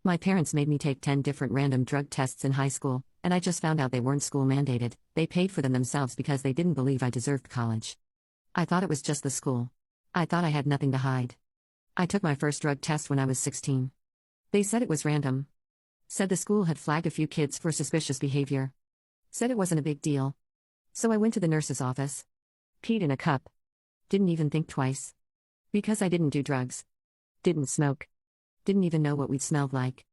My parents made me take 10 different random drug tests in high school, and I just found out they weren't school mandated. They paid for them themselves because they didn't believe I deserved college. I thought it was just the school. I thought I had nothing to hide. I took my first drug test when I was 16. They said it was random. Said the school had flagged a few kids for suspicious behavior. Said it wasn't a big deal. So I went to the nurse's office. Peed in a cup. Didn't even think twice. Because I didn't do drugs. Didn't smoke. Didn't even know what weed smelled like.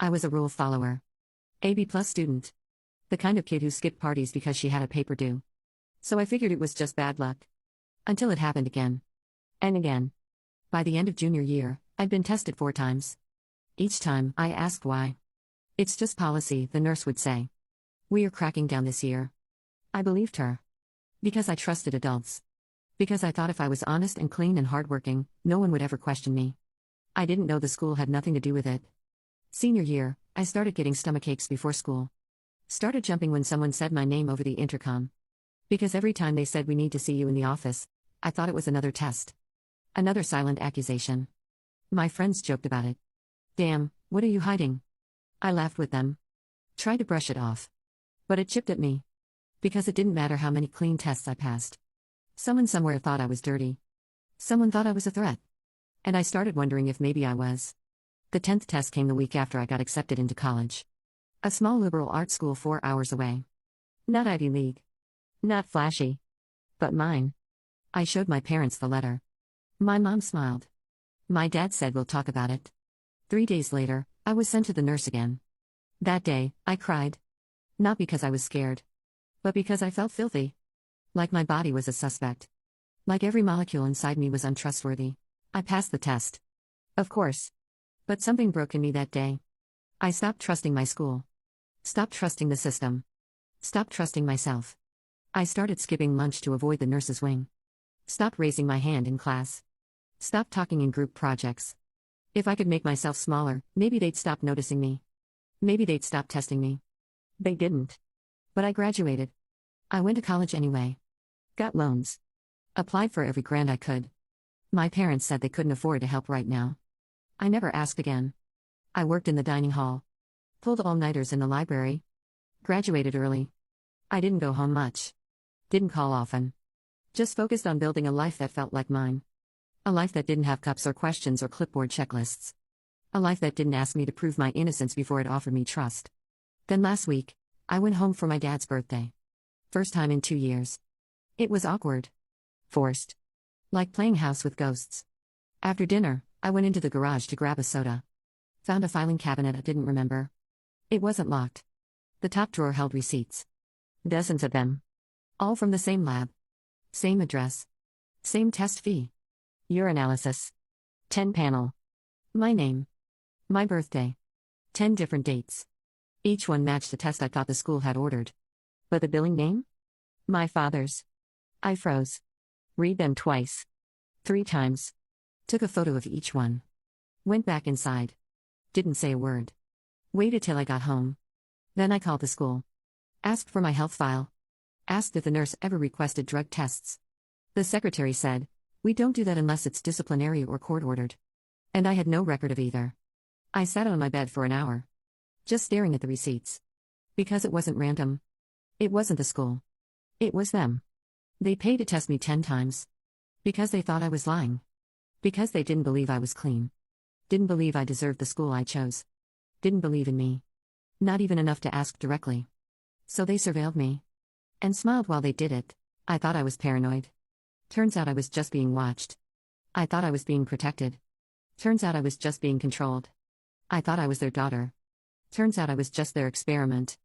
I was a rule follower. A B+ student. The kind of kid who skipped parties because she had a paper due. So I figured it was just bad luck. Until it happened again. And again. By the end of junior year, I'd been tested 4 times. Each time, I asked why. It's just policy, the nurse would say. We are cracking down this year. I believed her. Because I trusted adults. Because I thought if I was honest and clean and hardworking, no one would ever question me. I didn't know the school had nothing to do with it. Senior year, I started getting stomachaches before school. Started jumping when someone said my name over the intercom. Because every time they said we need to see you in the office, I thought it was another test. Another silent accusation. My friends joked about it. Damn, what are you hiding? I laughed with them. Tried to brush it off. But it chipped at me. Because it didn't matter how many clean tests I passed. Someone somewhere thought I was dirty. Someone thought I was a threat. And I started wondering if maybe I was. The 10th test came the week after I got accepted into college. A small liberal arts school 4 hours away. Not Ivy League. Not flashy. But mine. I showed my parents the letter. My mom smiled. My dad said we'll talk about it. 3 days later, I was sent to the nurse again. That day, I cried. Not because I was scared. But because I felt filthy. Like my body was a suspect. Like every molecule inside me was untrustworthy. I passed the test. Of course. But something broke in me that day. I stopped trusting my school. Stopped trusting the system. Stopped trusting myself. I started skipping lunch to avoid the nurse's wing. Stopped raising my hand in class. Stopped talking in group projects. If I could make myself smaller, maybe they'd stop noticing me. Maybe they'd stop testing me. They didn't. But I graduated. I went to college anyway. Got loans. Applied for every grant I could. My parents said they couldn't afford to help right now. I never asked again. I worked in the dining hall. Pulled all-nighters in the library. Graduated early. I didn't go home much. Didn't call often. Just focused on building a life that felt like mine. A life that didn't have cups or questions or clipboard checklists. A life that didn't ask me to prove my innocence before it offered me trust. Then last week, I went home for my dad's birthday. First time in 2 years. It was awkward. Forced. Like playing house with ghosts. After dinner, I went into the garage to grab a soda. Found a filing cabinet I didn't remember. It wasn't locked. The top drawer held receipts. Dozens of them. All from the same lab. Same address. Same test fee. Urinalysis. 10 panel. My name. My birthday. 10 different dates. Each one matched the test I thought the school had ordered. But the billing name? My father's. I froze. Read them twice. 3 times. Took a photo of each one. Went back inside. Didn't say a word. Waited till I got home. Then I called the school. Asked for my health file. Asked if the nurse ever requested drug tests. The secretary said, "We don't do that unless it's disciplinary or court-ordered." And I had no record of either. I sat on my bed for an hour. Just staring at the receipts. Because it wasn't random. It wasn't the school. It was them. They paid to test me 10 times. Because they thought I was lying. Because they didn't believe I was clean. Didn't believe I deserved the school I chose. Didn't believe in me. Not even enough to ask directly. So they surveilled me. And smiled while they did it. I thought I was paranoid. Turns out I was just being watched. I thought I was being protected. Turns out I was just being controlled. I thought I was their daughter. Turns out I was just their experiment.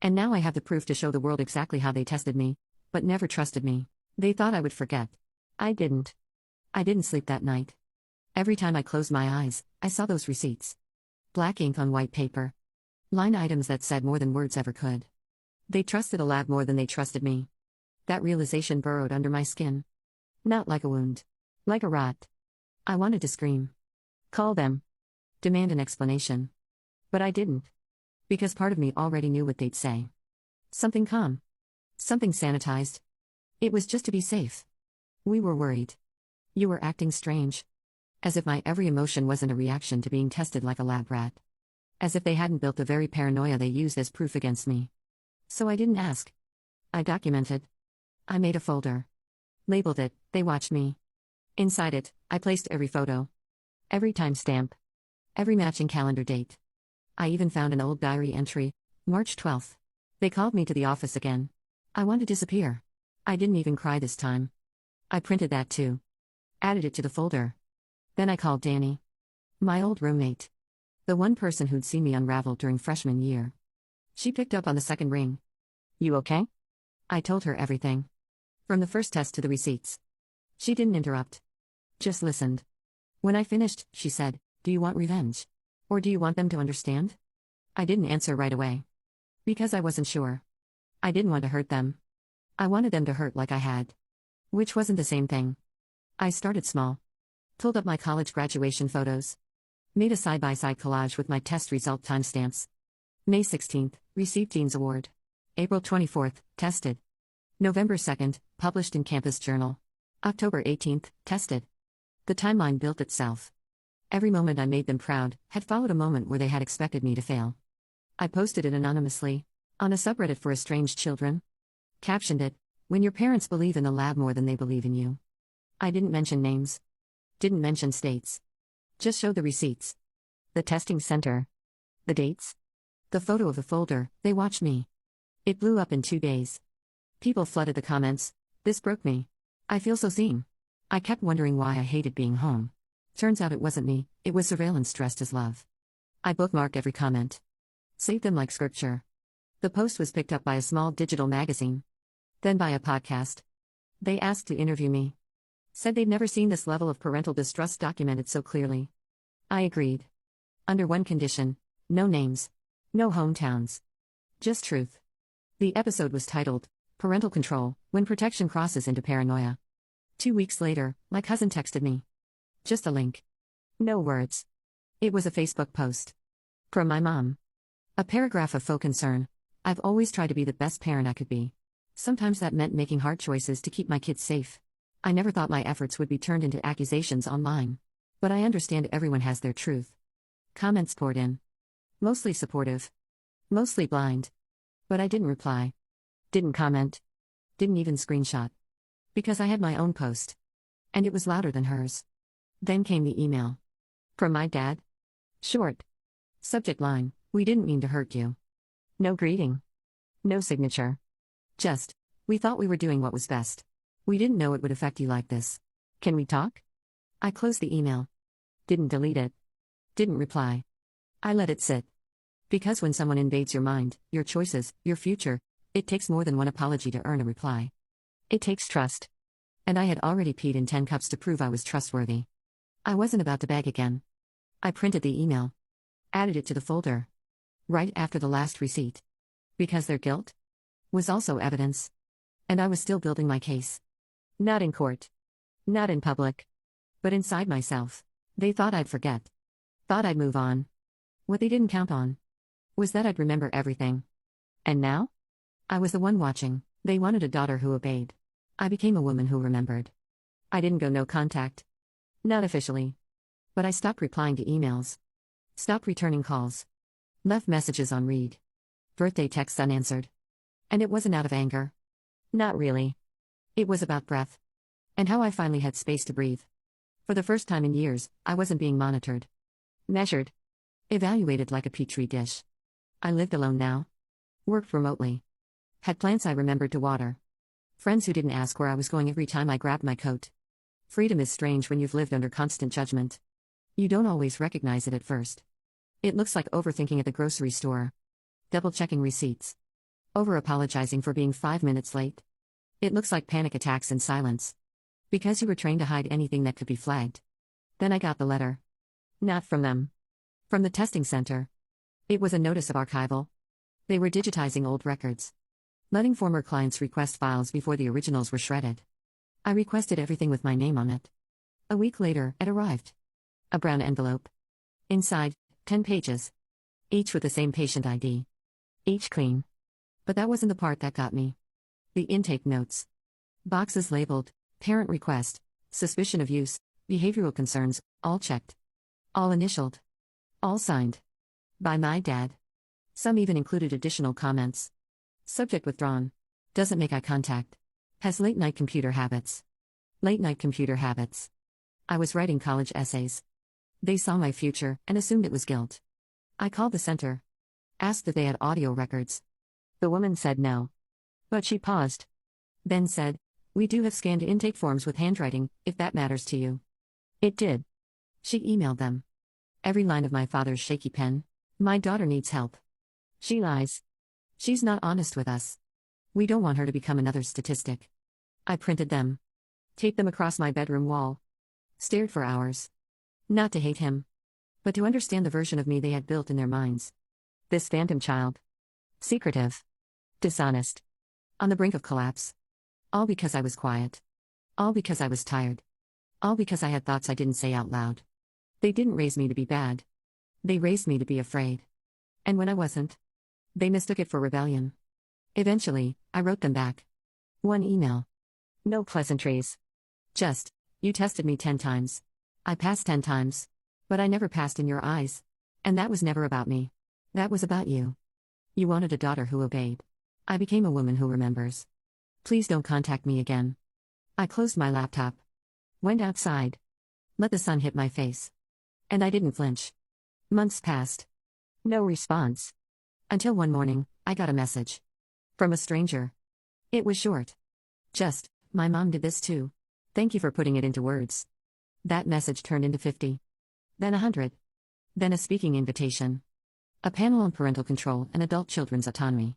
And now I have the proof to show the world exactly how they tested me, but never trusted me. They thought I would forget. I didn't. I didn't sleep that night. Every time I closed my eyes, I saw those receipts. Black ink on white paper. Line items that said more than words ever could. They trusted a lab more than they trusted me. That realization burrowed under my skin. Not like a wound. Like a rot. I wanted to scream. Call them. Demand an explanation. But I didn't. Because part of me already knew what they'd say. Something calm. Something sanitized. It was just to be safe. We were worried. You were acting strange. As if my every emotion wasn't a reaction to being tested like a lab rat. As if they hadn't built the very paranoia they used as proof against me. So I didn't ask. I documented. I made a folder. Labeled it, "They Watched Me." Inside it, I placed every photo. Every timestamp. Every matching calendar date. I even found an old diary entry, March 12th. They called me to the office again. I want to disappear. I didn't even cry this time. I printed that too. Added it to the folder. Then I called Danny. My old roommate. The one person who'd seen me unravel during freshman year. She picked up on the second ring. "You okay?" I told her everything. From the first test to the receipts. She didn't interrupt. Just listened. When I finished, she said, "Do you want revenge? Or do you want them to understand?" I didn't answer right away. Because I wasn't sure. I didn't want to hurt them. I wanted them to hurt like I had. Which wasn't the same thing. I started small. Pulled up my college graduation photos. Made a side-by-side collage with my test result timestamps. May 16th, received Dean's Award. April 24th, tested. November 2nd, published in Campus Journal. October 18th, tested. The timeline built itself. Every moment I made them proud had followed a moment where they had expected me to fail. I posted it anonymously, on a subreddit for estranged children. Captioned it, "When your parents believe in the lab more than they believe in you." I didn't mention names. Didn't mention states. Just showed the receipts. The testing center. The dates. The photo of the folder, "They Watched Me." It blew up in 2 days. People flooded the comments. This broke me. I feel so seen. I kept wondering why I hated being home. Turns out it wasn't me, it was surveillance dressed as love. I bookmarked every comment. Saved them like scripture. The post was picked up by a small digital magazine. Then by a podcast. They asked to interview me. Said they'd never seen this level of parental distrust documented so clearly. I agreed. Under one condition: no names. No hometowns. Just truth. The episode was titled, "Parental Control, When Protection Crosses into Paranoia." 2 weeks later, my cousin texted me. Just a link. No words. It was a Facebook post. From my mom. A paragraph of faux concern. "I've always tried to be the best parent I could be. Sometimes that meant making hard choices to keep my kids safe. I never thought my efforts would be turned into accusations online. But I understand everyone has their truth." Comments poured in. Mostly supportive. Mostly blind. But I didn't reply. Didn't comment. Didn't even screenshot. Because I had my own post. And it was louder than hers. Then came the email. From my dad. Short. Subject line, "We didn't mean to hurt you." No greeting. No signature. Just, "We thought we were doing what was best. We didn't know it would affect you like this. Can we talk?" I closed the email. Didn't delete it. Didn't reply. I let it sit. Because when someone invades your mind, your choices, your future, it takes more than one apology to earn a reply. It takes trust. And I had already peed in 10 cups to prove I was trustworthy. I wasn't about to beg again. I printed the email. Added it to the folder. Right after the last receipt. Because their guilt was also evidence. And I was still building my case. Not in court. Not in public. But inside myself. They thought I'd forget. Thought I'd move on. What they didn't count on was that I'd remember everything. And now? I was the one watching. They wanted a daughter who obeyed. I became a woman who remembered. I didn't go no contact. Not officially. But I stopped replying to emails. Stopped returning calls. Left messages on read. Birthday texts unanswered. And it wasn't out of anger. Not really. It was about breath. And how I finally had space to breathe. For the first time in years, I wasn't being monitored. Measured. Evaluated like a petri dish. I lived alone now. Worked remotely. Had plants I remembered to water. Friends who didn't ask where I was going every time I grabbed my coat. Freedom is strange when you've lived under constant judgment. You don't always recognize it at first. It looks like overthinking at the grocery store. Double-checking receipts. Over-apologizing for being 5 minutes late. It looks like panic attacks in silence. Because you were trained to hide anything that could be flagged. Then I got the letter. Not from them. From the testing center. It was a notice of archival. They were digitizing old records. Letting former clients request files before the originals were shredded. I requested everything with my name on it. A week later, it arrived. A brown envelope. Inside, 10 pages. Each with the same patient ID. Each clean. But that wasn't the part that got me. The intake notes. Boxes labeled, parent request, suspicion of use, behavioral concerns, all checked. All initialed. All signed. By my dad. Some even included additional comments. Subject withdrawn. Doesn't make eye contact. Has late night computer habits. Late night computer habits. I was writing college essays. They saw my future and assumed it was guilt. I called the center. Asked if they had audio records. The woman said no. But she paused. Then said, "We do have scanned intake forms with handwriting, if that matters to you." It did. She emailed them. Every line of my father's shaky pen. My daughter needs help. She lies. She's not honest with us. We don't want her to become another statistic. I printed them. Taped them across my bedroom wall. Stared for hours. Not to hate him. But to understand the version of me they had built in their minds. This phantom child. Secretive. Dishonest. On the brink of collapse. All because I was quiet. All because I was tired. All because I had thoughts I didn't say out loud. They didn't raise me to be bad. They raised me to be afraid. And when I wasn't, they mistook it for rebellion. Eventually, I wrote them back. One email. No pleasantries. Just, "You tested me 10 times. I passed 10 times. But I never passed in your eyes. And that was never about me. That was about you. You wanted a daughter who obeyed. I became a woman who remembers. Please don't contact me again." I closed my laptop. Went outside. Let the sun hit my face. And I didn't flinch. Months passed. No response. Until one morning, I got a message. From a stranger. It was short. Just, "My mom did this too. Thank you for putting it into words." That message turned into 50. Then 100. Then a speaking invitation. A panel on parental control and adult children's autonomy.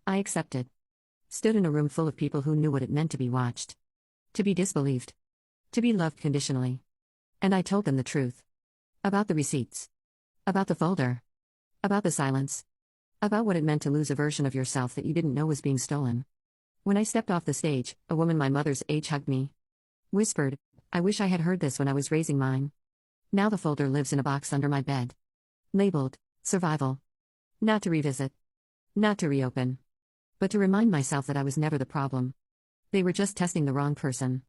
I accepted. Stood in a room full of people who knew what it meant to be watched. To be disbelieved. To be loved conditionally. And I told them the truth. About the receipts. About the folder. About the silence. About what it meant to lose a version of yourself that you didn't know was being stolen. When I stepped off the stage, a woman my mother's age hugged me. Whispered, "I wish I had heard this when I was raising mine." Now the folder lives in a box under my bed. Labeled, "Survival." Not to revisit. Not to reopen. But to remind myself that I was never the problem. They were just testing the wrong person.